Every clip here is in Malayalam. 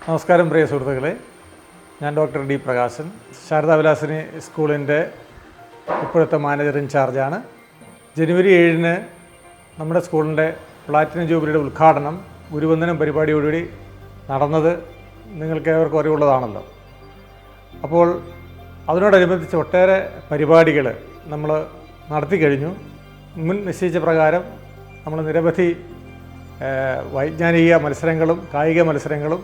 നമസ്കാരം പ്രിയ സുഹൃത്തുക്കളെ, ഞാൻ ഡോക്ടർ ഡി പ്രകാശൻ, ശാരദാവിലാസിനി സ്കൂളിൻ്റെ ഇപ്പോഴത്തെ മാനേജർ ഇൻചാർജാണ്. ജനുവരി 7-ന് നമ്മുടെ സ്കൂളിൻ്റെ പ്ലാറ്റിനം ജൂബിലിയുടെ ഉദ്ഘാടനം ഗുരുവന്ദനം പരിപാടിയോടുകൂടി നടന്നത് നിങ്ങൾക്ക് ഏവർക്കും അറിവുള്ളതാണല്ലോ. അപ്പോൾ അതിനോടനുബന്ധിച്ച് ഒട്ടേറെ പരിപാടികൾ നമ്മൾ നടത്തി കഴിഞ്ഞു. മുൻ നിശ്ചയിച്ച പ്രകാരം നമ്മൾ നിരവധി വൈജ്ഞാനിക മത്സരങ്ങളും കായിക മത്സരങ്ങളും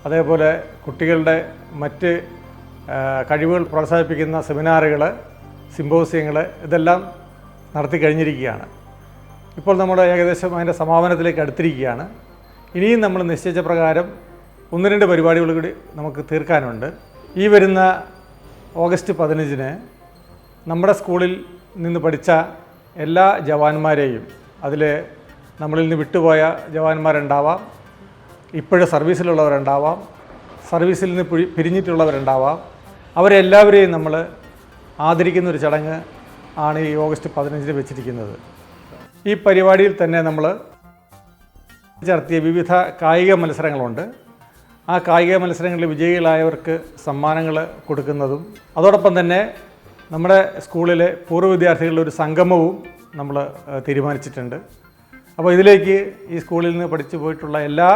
അതേപോലെ കുട്ടികളുടെ മറ്റ് കഴിവുകൾ പ്രോത്സാഹിപ്പിക്കുന്ന സെമിനാറുകൾ, സിമ്പോസിയങ്ങൾ ഇതെല്ലാം നടത്തി കഴിഞ്ഞിരിക്കുകയാണ്. ഇപ്പോൾ നമ്മൾ ഏകദേശം അതിൻ്റെ സമാപനത്തിലേക്ക് അടുത്തിരിക്കുകയാണ്. ഇനിയും നമ്മൾ നിശ്ചയിച്ച പ്രകാരം 1-2 പരിപാടികൾ കൂടി നമുക്ക് തീർക്കാനുണ്ട്. ഈ വരുന്ന ഓഗസ്റ്റ് 15-ന് നമ്മുടെ സ്കൂളിൽ നിന്ന് പഠിച്ച എല്ലാ ജവാന്മാരെയും, അതിൽ നമ്മളിൽ നിന്ന് വിട്ടുപോയ ജവാന്മാരുണ്ടാവാം, ഇപ്പോഴും സർവീസിലുള്ളവരുണ്ടാവാം, സർവീസിൽ നിന്ന് പിരിഞ്ഞിട്ടുള്ളവരുണ്ടാവാം, അവരെല്ലാവരെയും നമ്മൾ ആദരിക്കുന്നൊരു ചടങ്ങ് ആണ് ഈ ഓഗസ്റ്റ് 15-ന് വെച്ചിരിക്കുന്നത്. ഈ പരിപാടിയിൽ തന്നെ നമ്മൾ നടത്തിയ വിവിധ കായിക മത്സരങ്ങളുണ്ട്. ആ കായിക മത്സരങ്ങളിൽ വിജയികളായവർക്ക് സമ്മാനങ്ങൾ കൊടുക്കുന്നതും, അതോടൊപ്പം തന്നെ നമ്മുടെ സ്കൂളിലെ പൂർവ്വ വിദ്യാർത്ഥികളുടെ ഒരു സംഗമവും നമ്മൾ തീരുമാനിച്ചിട്ടുണ്ട്. അപ്പോൾ ഇതിലേക്ക് ഈ സ്കൂളിൽ നിന്ന് പഠിച്ചു പോയിട്ടുള്ള എല്ലാ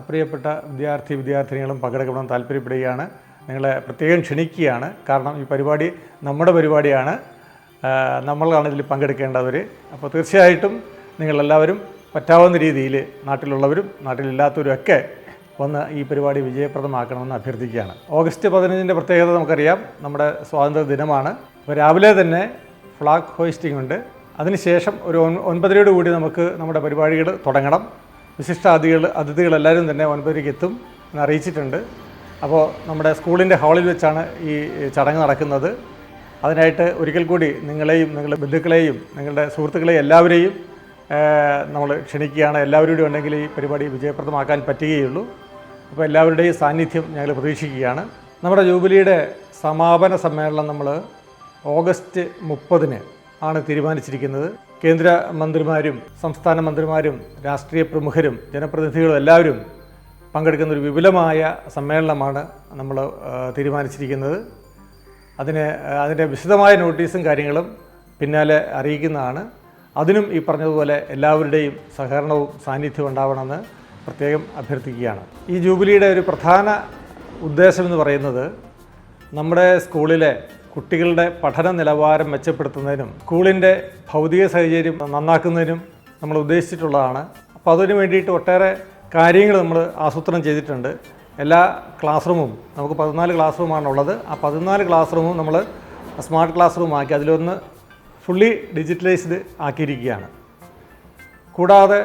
പ്രിയപ്പെട്ട വിദ്യാർത്ഥിനികളും പങ്കെടുക്കണമെന്ന് താല്പര്യപ്പെടുകയാണ്. നിങ്ങളെ പ്രത്യേകം ക്ഷണിക്കുകയാണ്. കാരണം ഈ പരിപാടി നമ്മുടെ പരിപാടിയാണ്, നമ്മളാണ് ഇതിൽ പങ്കെടുക്കേണ്ടവർ. അപ്പോൾ തീർച്ചയായിട്ടും നിങ്ങളെല്ലാവരും പറ്റാവുന്ന രീതിയിൽ നാട്ടിലുള്ളവരും നാട്ടിലില്ലാത്തവരും ഒക്കെ വന്ന് ഈ പരിപാടി വിജയപ്രദമാക്കണമെന്ന് അഭ്യർത്ഥിക്കുകയാണ്. ഓഗസ്റ്റ് 15-ൻ്റെ പ്രത്യേകത നമുക്കറിയാം, നമ്മുടെ സ്വാതന്ത്ര്യ ദിനമാണ്. അപ്പോൾ രാവിലെ തന്നെ ഫ്ലാഗ് ഹോയിസ്റ്റിംഗ് ഉണ്ട്. അതിനുശേഷം ഒരു 9:30 കൂടി നമുക്ക് നമ്മുടെ പരിപാടികൾ തുടങ്ങണം. വിശിഷ്ട അതിഥികളെല്ലാവരും തന്നെ 9:30 എത്തും എന്ന് അറിയിച്ചിട്ടുണ്ട്. അപ്പോൾ നമ്മുടെ സ്കൂളിൻ്റെ ഹാളിൽ വെച്ചാണ് ഈ ചടങ്ങ് നടക്കുന്നത്. അതിനായിട്ട് ഒരിക്കൽ കൂടി നിങ്ങളെയും നിങ്ങളുടെ ബന്ധുക്കളെയും നിങ്ങളുടെ സുഹൃത്തുക്കളെയും എല്ലാവരെയും നമ്മൾ ക്ഷണിക്കുകയാണ്. എല്ലാവരും ഉണ്ടെങ്കിൽ ഈ പരിപാടി വിജയപ്രദമാക്കാൻ പറ്റുകയുള്ളൂ. അപ്പോൾ എല്ലാവരുടെയും സാന്നിധ്യം ഞങ്ങൾ പ്രതീക്ഷിക്കുകയാണ്. നമ്മുടെ ജൂബിലിയുടെ സമാപന സമ്മേളനം നമ്മൾ ഓഗസ്റ്റ് 30-ന് ആണ് തീരുമാനിച്ചിരിക്കുന്നത്. കേന്ദ്ര മന്ത്രിമാരും സംസ്ഥാന മന്ത്രിമാരും രാഷ്ട്രീയ പ്രമുഖരും ജനപ്രതിനിധികളും എല്ലാവരും പങ്കെടുക്കുന്ന ഒരു വിപുലമായ സമ്മേളനമാണ് നമ്മൾ തീരുമാനിച്ചിരിക്കുന്നത്. അതിൻ്റെ വിശദമായ നോട്ടീസും കാര്യങ്ങളും പിന്നാലെ അറിയിക്കുന്നതാണ്. അതിനും ഈ പറഞ്ഞതുപോലെ എല്ലാവരുടെയും സഹകരണവും സാന്നിധ്യവും ഉണ്ടാവണമെന്ന് പ്രത്യേകം അഭ്യർത്ഥിക്കുകയാണ്. ഈ ജൂബിലിയുടെ ഒരു പ്രധാന ഉദ്ദേശമെന്ന് പറയുന്നത് നമ്മുടെ സ്കൂളിലെ കുട്ടികളുടെ പഠന നിലവാരം മെച്ചപ്പെടുത്തുന്നതിനും സ്കൂളിൻ്റെ ഭൗതിക സാഹചര്യം നന്നാക്കുന്നതിനും നമ്മൾ ഉദ്ദേശിച്ചിട്ടുള്ളതാണ്. അപ്പോൾ അതിനു വേണ്ടിയിട്ട് ഒട്ടേറെ കാര്യങ്ങൾ നമ്മൾ ആസൂത്രണം ചെയ്തിട്ടുണ്ട്. എല്ലാ ക്ലാസ് റൂമും, നമുക്ക് 14 ക്ലാസ് റൂമാണുള്ളത്. ആ 14 ക്ലാസ് റൂമും നമ്മൾ സ്മാർട്ട് ക്ലാസ് റൂം ആക്കി അതിലൊന്ന് ഫുള്ളി ഡിജിറ്റലൈസ്ഡ് ആക്കിയിരിക്കുകയാണ്. കൂടാതെ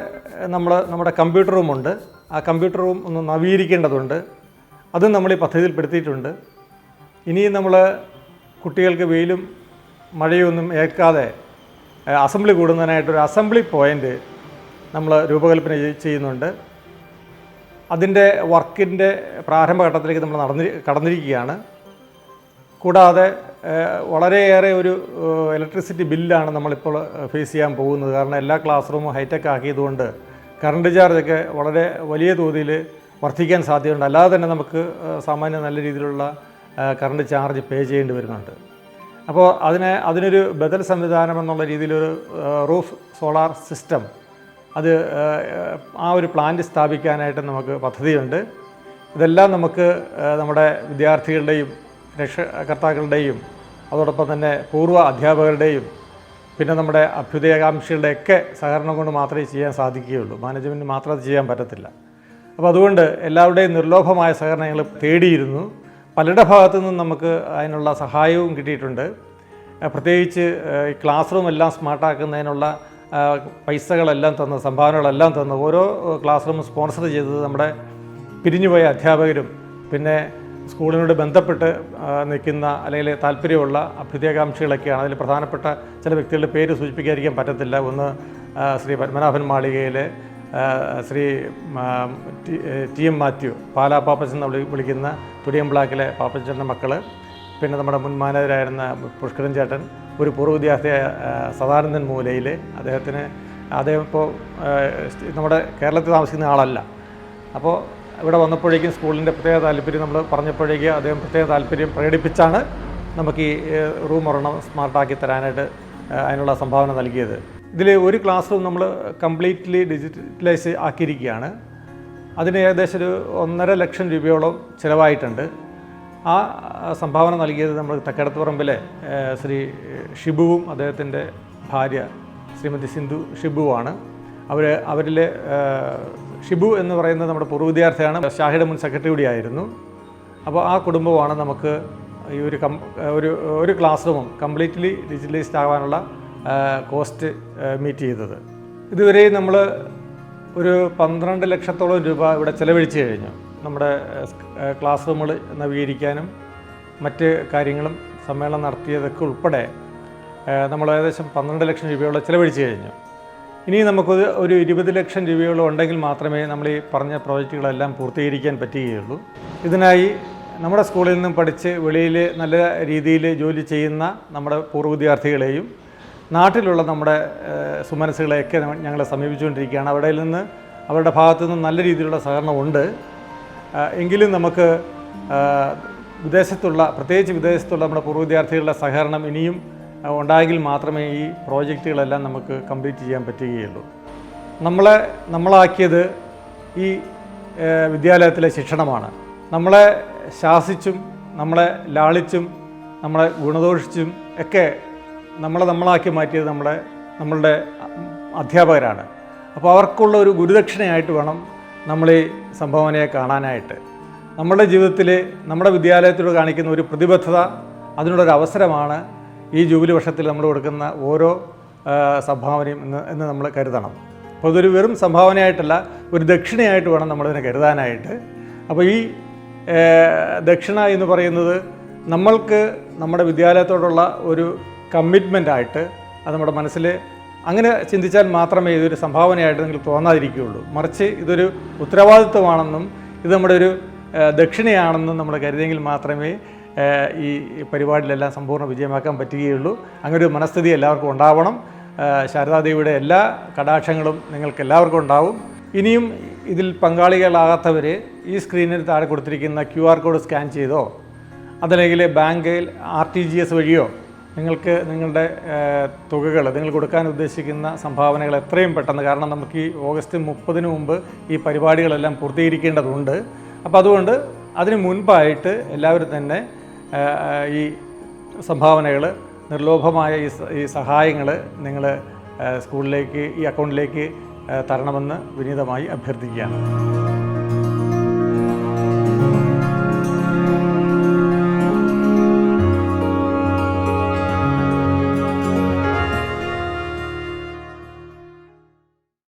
നമ്മുടെ കമ്പ്യൂട്ടർ റൂമുണ്ട്. ആ കമ്പ്യൂട്ടർ റൂം ഒന്ന് നവീകരിക്കേണ്ടതുണ്ട്. അതും നമ്മൾ ഈ പദ്ധതിയിൽപ്പെടുത്തിയിട്ടുണ്ട്. ഇനിയും നമ്മൾ കുട്ടികൾക്ക് വെയിലും മഴയൊന്നും ഏൽക്കാതെ അസംബ്ലി കൂടുന്നതിനായിട്ടൊരു അസംബ്ലി പോയിൻ്റ് നമ്മൾ രൂപകൽപ്പന ചെയ്യുന്നുണ്ട്. അതിൻ്റെ വർക്കിൻ്റെ പ്രാരംഭഘട്ടത്തിലേക്ക് നമ്മൾ കടന്നിരിക്കുകയാണ്. കൂടാതെ വളരെയേറെ ഒരു ഇലക്ട്രിസിറ്റി ബില്ലാണ് നമ്മളിപ്പോൾ ഫേസ് ചെയ്യാൻ പോകുന്നത്. കാരണം എല്ലാ ക്ലാസ് റൂമും ഹൈടെക് ആക്കിയതുകൊണ്ട് കറണ്ട് ചാർജൊക്കെ വളരെ വലിയ തോതിൽ വർദ്ധിക്കാൻ സാധ്യതയുണ്ട്. അല്ലാതെ തന്നെ നമുക്ക് സാമാന്യം നല്ല രീതിയിലുള്ള കറണ്ട് ചാർജ് പേ ചെയ്യേണ്ടി വരുന്നുണ്ട്. അപ്പോൾ അതിനൊരു ബദൽ സംവിധാനം എന്നുള്ള രീതിയിലൊരു റൂഫ് സോളാർ സിസ്റ്റം ആ ഒരു പ്ലാന്റ് സ്ഥാപിക്കാനായിട്ട് നമുക്ക് പദ്ധതിയുണ്ട്. ഇതെല്ലാം നമുക്ക് നമ്മുടെ വിദ്യാർത്ഥികളുടെയും രക്ഷകർത്താക്കളുടെയും അതോടൊപ്പം തന്നെ പൂർവ്വ അധ്യാപകരുടെയും പിന്നെ നമ്മുടെ അഭ്യുദയകാംക്ഷികളുടെയൊക്കെ സഹകരണം കൊണ്ട് മാത്രമേ ചെയ്യാൻ സാധിക്കുകയുള്ളൂ. മാനേജ്മെൻറ്റിന് മാത്രം അത് ചെയ്യാൻ പറ്റത്തില്ല. അപ്പോൾ അതുകൊണ്ട് എല്ലാവരുടെയും നിർലോഭമായ സഹകരണം ഞങ്ങൾ തേടിയിരുന്നു. പലരുടെ ഭാഗത്തു നിന്നും നമുക്ക് അതിനുള്ള സഹായവും കിട്ടിയിട്ടുണ്ട്. പ്രത്യേകിച്ച് ഈ ക്ലാസ് റൂം എല്ലാം സ്മാർട്ടാക്കുന്നതിനുള്ള പൈസകളെല്ലാം തന്ന്, സംഭാവനകളെല്ലാം തന്ന് ഓരോ ക്ലാസ് റൂമും സ്പോൺസർ ചെയ്തത് നമ്മുടെ പിരിഞ്ഞുപോയ അധ്യാപകരും പിന്നെ സ്കൂളിനോട് ബന്ധപ്പെട്ട് നിൽക്കുന്ന അല്ലെങ്കിൽ താല്പര്യമുള്ള അഭ്യുദയകാംക്ഷികളൊക്കെയാണ്. അതിൽ പ്രധാനപ്പെട്ട ചില വ്യക്തികളുടെ പേര് സൂചിപ്പിക്കാതിരിക്കാൻ പറ്റത്തില്ല. ഒന്ന് ശ്രീ പത്മനാഭൻ മാളികയിലെ ശ്രീ TM മാത്യു, പാലാ പാപ്പച്ചൻ എന്ന് വിളിക്കുന്ന തുടിയമ്പ്ലാക്കിലെ പാപ്പച്ചൻ്റെ മക്കൾ, പിന്നെ നമ്മുടെ മുൻ മാനേജരായിരുന്ന പുഷ്കരൻ ചേട്ടൻ, ഒരു പൂർവ്വ വിദ്യാർത്ഥിയായ സദാനന്ദൻ മൂലയിൽ, അദ്ദേഹം ഇപ്പോൾ നമ്മുടെ കേരളത്തിൽ താമസിക്കുന്ന ആളല്ല. അപ്പോൾ ഇവിടെ വന്നപ്പോഴേക്കും സ്കൂളിൻ്റെ പ്രത്യേക താല്പര്യം നമ്മൾ പറഞ്ഞപ്പോഴേക്ക് അദ്ദേഹം പ്രത്യേക താല്പര്യം പ്രകടിപ്പിച്ചാണ് നമുക്ക് ഈ റൂം ഒരെണ്ണം സ്മാർട്ടാക്കി തരാനായിട്ട് അതിനുള്ള സംഭാവന നൽകിയത്. ഇതിൽ ഒരു ക്ലാസ് റൂം നമ്മൾ കംപ്ലീറ്റ്ലി ഡിജിറ്റലൈസ് ആക്കിയിരിക്കുകയാണ്. അതിന് ഏകദേശം ഒരു 1.5 ലക്ഷം രൂപയോളം ചിലവായിട്ടുണ്ട്. ആ സംഭാവന നൽകിയത് നമ്മൾ തക്കടത്തുപറമ്പിലെ ശ്രീ ഷിബുവും അദ്ദേഹത്തിൻ്റെ ഭാര്യ ശ്രീമതി സിന്ധു ഷിബുവാണ്. അവരിലെ ഷിബു എന്ന് പറയുന്നത് നമ്മുടെ പൂർവ്വ വിദ്യാർത്ഥിയാണ്, ഷാഹിയുടെ മുൻ സെക്രട്ടറി കൂടിയായിരുന്നു. അപ്പോൾ ആ കുടുംബമാണ് നമുക്ക് ഈ ഒരു ക്ലാസ് റൂമും കംപ്ലീറ്റ്ലി ഡിജിറ്റലൈസ്ഡ് ആകാനുള്ള കോസ്റ്റ് മീറ്റ് ചെയ്തത്. ഇതുവരെ നമ്മൾ ഒരു 12 ലക്ഷത്തോളം രൂപ ഇവിടെ ചിലവഴിച്ച് കഴിഞ്ഞു. നമ്മുടെ ക്ലാസ് റൂമുകൾ നവീകരിക്കാനും മറ്റ് കാര്യങ്ങളും സമ്മേളനം നടത്തിയതൊക്കെ ഉൾപ്പെടെ നമ്മൾ ഏകദേശം 12 ലക്ഷം രൂപയോളം ചിലവഴിച്ച് കഴിഞ്ഞു. ഇനി നമുക്കൊരു 20 ലക്ഷം രൂപയോളം ഉണ്ടെങ്കിൽ മാത്രമേ നമ്മൾ ഈ പറഞ്ഞ പ്രോജക്റ്റുകളെല്ലാം പൂർത്തീകരിക്കാൻ പറ്റുകയുള്ളൂ. ഇതിനായി നമ്മുടെ സ്കൂളിൽ നിന്നും പഠിച്ച് വെളിയിൽ നല്ല രീതിയിൽ ജോലി ചെയ്യുന്ന നമ്മുടെ പൂർവ്വ വിദ്യാർത്ഥികളെയും നാട്ടിലുള്ള നമ്മുടെ സുമനസ്സുകളെയൊക്കെ ഞങ്ങൾ സമീപിച്ചുകൊണ്ടിരിക്കുകയാണ്. അവരുടെ ഭാഗത്തു നിന്നും നല്ല രീതിയിലുള്ള സഹകരണമുണ്ട്. എങ്കിലും നമുക്ക് പ്രത്യേകിച്ച് വിദേശത്തുള്ള നമ്മുടെ പൂർവ്വ വിദ്യാർത്ഥികളുടെ സഹകരണം ഇനിയും ഉണ്ടായെങ്കിൽ മാത്രമേ ഈ പ്രോജക്റ്റുകളെല്ലാം നമുക്ക് കംപ്ലീറ്റ് ചെയ്യാൻ പറ്റുകയുള്ളൂ. നമ്മളാക്കിയത് ഈ വിദ്യാലയത്തിലെ ശിക്ഷണമാണ്. നമ്മളെ ശാസിച്ചും നമ്മളെ ലാളിച്ചും നമ്മളെ ഗുണദോഷിച്ചും ഒക്കെ നമ്മളാക്കി മാറ്റിയത് നമ്മളുടെ അധ്യാപകരാണ്. അപ്പോൾ അവർക്കുള്ള ഒരു ഗുരുദക്ഷിണയായിട്ട് വേണം നമ്മൾ ഈ സംഭാവനയെ കാണാനായിട്ട്. നമ്മുടെ ജീവിതത്തിൽ നമ്മുടെ വിദ്യാലയത്തോട് കാണിക്കുന്ന ഒരു പ്രതിബദ്ധത, അതിനുള്ളൊരു അവസരമാണ് ഈ ജൂബിലി വർഷത്തിൽ നമ്മൾ കൊടുക്കുന്ന ഓരോ സംഭാവനയും എന്ന് നമ്മൾ കരുതണം. അപ്പോൾ ഇതൊരു വെറും സംഭാവനയായിട്ടല്ല, ഒരു ദക്ഷിണയായിട്ട് വേണം നമ്മളിതിനെ കരുതാനായിട്ട്. അപ്പോൾ ഈ ദക്ഷിണ എന്ന് പറയുന്നത് നമ്മൾക്ക് നമ്മുടെ വിദ്യാലയത്തോടുള്ള ഒരു കമ്മിറ്റ്മെൻ്റായിട്ട് അത് നമ്മുടെ മനസ്സിൽ അങ്ങനെ ചിന്തിച്ചാൽ മാത്രമേ ഇതൊരു സംഭാവനയായിട്ട് നിങ്ങൾക്ക് തോന്നാതിരിക്കുകയുള്ളൂ. മറിച്ച് ഇതൊരു ഉത്തരവാദിത്വമാണെന്നും ഇത് നമ്മുടെ ഒരു ദക്ഷിണയാണെന്നും നമ്മൾ കരുതിയെങ്കിൽ മാത്രമേ ഈ പരിപാടിയിലെല്ലാം സമ്പൂർണ്ണ വിജയമാക്കാൻ പറ്റുകയുള്ളൂ. അങ്ങനെ ഒരു മനസ്ഥിതി എല്ലാവർക്കും ഉണ്ടാവണം. ശാരദാദേവിയുടെ എല്ലാ കടാക്ഷങ്ങളും നിങ്ങൾക്ക് എല്ലാവർക്കും ഉണ്ടാവും. ഇനിയും ഇതിൽ പങ്കാളികളാകാത്തവർ ഈ സ്ക്രീനിൽ താഴെ കൊടുത്തിരിക്കുന്ന QR കോഡ് സ്കാൻ ചെയ്തോ അതല്ലെങ്കിൽ ബാങ്കിൽ RTGS വഴിയോ നിങ്ങൾക്ക് നിങ്ങളുടെ തുകകൾ നിങ്ങൾ കൊടുക്കാൻ ഉദ്ദേശിക്കുന്ന സംഭാവനകൾ എത്രയും പെട്ടെന്ന്, കാരണം നമുക്ക് ഈ ഓഗസ്റ്റ് 30 മുമ്പ് ഈ പരിപാടികളെല്ലാം പൂർത്തീകരിക്കേണ്ടതുണ്ട്. അപ്പോൾ അതുകൊണ്ട് അതിന് മുൻപായിട്ട് എല്ലാവരും തന്നെ ഈ സംഭാവനകൾ, നിർലോഭമായ ഈ സഹായങ്ങൾ നിങ്ങൾ സ്കൂളിലേക്ക്, ഈ അക്കൗണ്ടിലേക്ക് തരണമെന്ന് വിനീതമായി അഭ്യർത്ഥിക്കുകയാണ്.